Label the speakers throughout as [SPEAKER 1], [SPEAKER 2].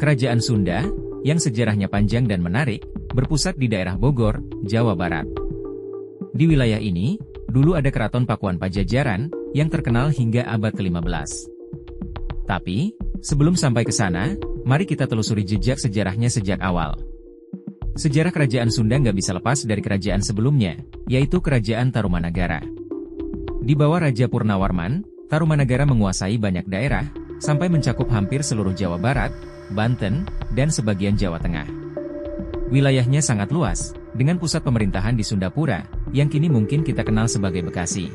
[SPEAKER 1] Kerajaan Sunda, yang sejarahnya panjang dan menarik, berpusat di daerah Bogor, Jawa Barat. Di wilayah ini, dulu ada Keraton Pakuan Pajajaran, yang terkenal hingga abad ke-15. Tapi, sebelum sampai ke sana, mari kita telusuri jejak sejarahnya sejak awal. Sejarah Kerajaan Sunda nggak bisa lepas dari kerajaan sebelumnya, yaitu Kerajaan Tarumanagara. Di bawah Raja Purnawarman, Tarumanagara menguasai banyak daerah, sampai mencakup hampir seluruh Jawa Barat, Banten, dan sebagian Jawa Tengah. Wilayahnya sangat luas, dengan pusat pemerintahan di Sundapura, yang kini mungkin kita kenal sebagai Bekasi.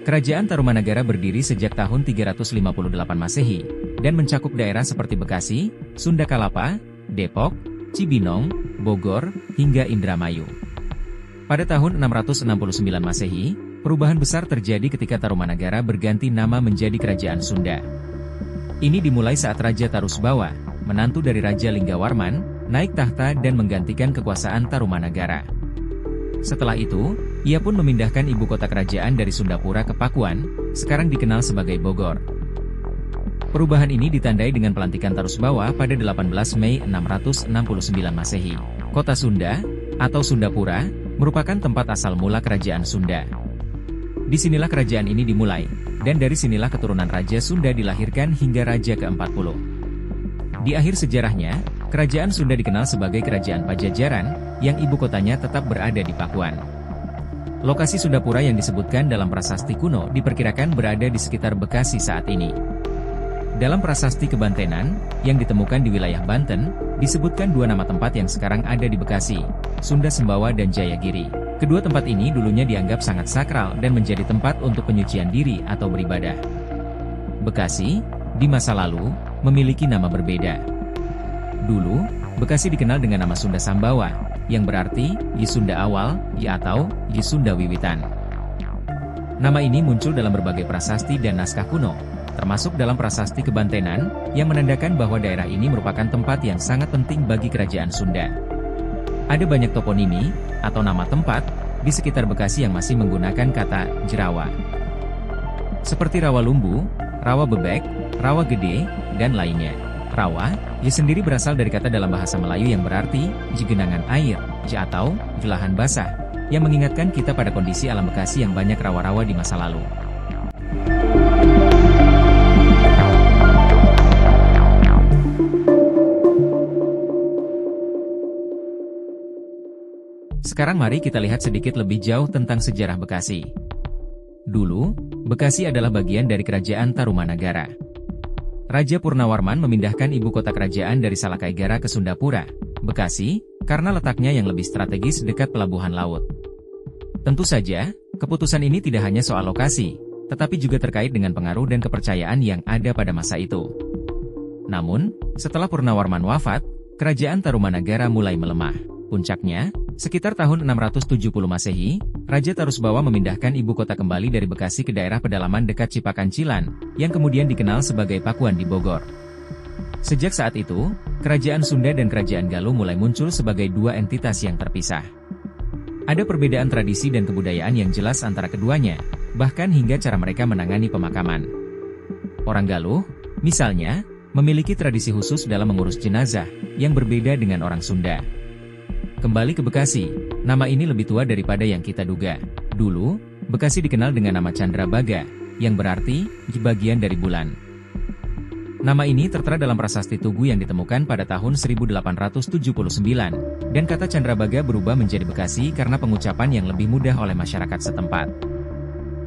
[SPEAKER 1] Kerajaan Tarumanagara berdiri sejak tahun 358 Masehi, dan mencakup daerah seperti Bekasi, Sunda Kalapa, Depok, Cibinong, Bogor, hingga Indramayu. Pada tahun 669 Masehi, perubahan besar terjadi ketika Tarumanagara berganti nama menjadi Kerajaan Sunda. Ini dimulai saat Raja Tarusbawa, menantu dari Raja Linggawarman, naik tahta dan menggantikan kekuasaan Tarumanagara. Setelah itu, ia pun memindahkan ibu kota kerajaan dari Sundapura ke Pakuan, sekarang dikenal sebagai Bogor. Perubahan ini ditandai dengan pelantikan Tarusbawa pada 18 Mei 669 Masehi. Kota Sunda, atau Sundapura, merupakan tempat asal mula Kerajaan Sunda. Disinilah kerajaan ini dimulai, dan dari sinilah keturunan Raja Sunda dilahirkan hingga Raja ke-40. Di akhir sejarahnya, Kerajaan Sunda dikenal sebagai Kerajaan Pajajaran, yang ibu kotanya tetap berada di Pakuan. Lokasi Sundapura yang disebutkan dalam prasasti kuno diperkirakan berada di sekitar Bekasi saat ini. Dalam prasasti Kebantenan, yang ditemukan di wilayah Banten, disebutkan dua nama tempat yang sekarang ada di Bekasi, Sunda Sembawa dan Jayagiri. Kedua tempat ini dulunya dianggap sangat sakral dan menjadi tempat untuk penyucian diri atau beribadah. Bekasi, di masa lalu, memiliki nama berbeda. Dulu, Bekasi dikenal dengan nama Sunda Sambawa, yang berarti Yi Sunda Awal, Yi atau Yi Sunda Wiwitan. Nama ini muncul dalam berbagai prasasti dan naskah kuno, termasuk dalam prasasti Kebantenan, yang menandakan bahwa daerah ini merupakan tempat yang sangat penting bagi Kerajaan Sunda. Ada banyak toponimi, atau nama tempat, di sekitar Bekasi yang masih menggunakan kata Jerawa. Seperti Rawa Lumbu, Rawa Bebek, Rawa Gede, dan lainnya. Rawa, Ji sendiri berasal dari kata dalam bahasa Melayu yang berarti, Ji genangan air, Ji atau, Ji lahan basah, yang mengingatkan kita pada kondisi alam Bekasi yang banyak rawa-rawa di masa lalu. Sekarang mari kita lihat sedikit lebih jauh tentang sejarah Bekasi. Dulu, Bekasi adalah bagian dari Kerajaan Tarumanagara. Raja Purnawarman memindahkan ibu kota kerajaan dari Salakaigara ke Sundapura, Bekasi, karena letaknya yang lebih strategis dekat pelabuhan laut. Tentu saja, keputusan ini tidak hanya soal lokasi, tetapi juga terkait dengan pengaruh dan kepercayaan yang ada pada masa itu. Namun, setelah Purnawarman wafat, Kerajaan Tarumanagara mulai melemah. Puncaknya, sekitar tahun 670 Masehi, Raja Tarusbawa memindahkan ibu kota kembali dari Bekasi ke daerah pedalaman dekat Cipakancilan, yang kemudian dikenal sebagai Pakuan di Bogor. Sejak saat itu, Kerajaan Sunda dan Kerajaan Galuh mulai muncul sebagai dua entitas yang terpisah. Ada perbedaan tradisi dan kebudayaan yang jelas antara keduanya, bahkan hingga cara mereka menangani pemakaman. Orang Galuh, misalnya, memiliki tradisi khusus dalam mengurus jenazah, yang berbeda dengan orang Sunda. Kembali ke Bekasi, nama ini lebih tua daripada yang kita duga. Dulu, Bekasi dikenal dengan nama Candrabaga, yang berarti, bagian dari bulan. Nama ini tertera dalam prasasti Tugu yang ditemukan pada tahun 1879, dan kata Candrabaga berubah menjadi Bekasi karena pengucapan yang lebih mudah oleh masyarakat setempat.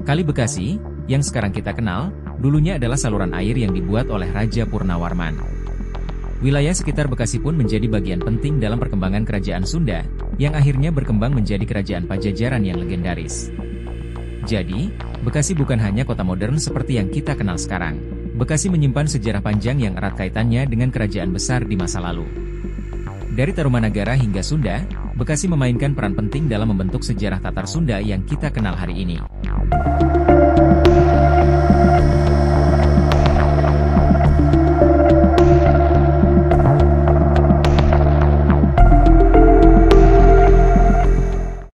[SPEAKER 1] Kali Bekasi, yang sekarang kita kenal, dulunya adalah saluran air yang dibuat oleh Raja Purnawarman. Wilayah sekitar Bekasi pun menjadi bagian penting dalam perkembangan Kerajaan Sunda, yang akhirnya berkembang menjadi Kerajaan Pajajaran yang legendaris. Jadi, Bekasi bukan hanya kota modern seperti yang kita kenal sekarang. Bekasi menyimpan sejarah panjang yang erat kaitannya dengan kerajaan besar di masa lalu. Dari Tarumanagara hingga Sunda, Bekasi memainkan peran penting dalam membentuk sejarah Tatar Sunda yang kita kenal hari ini.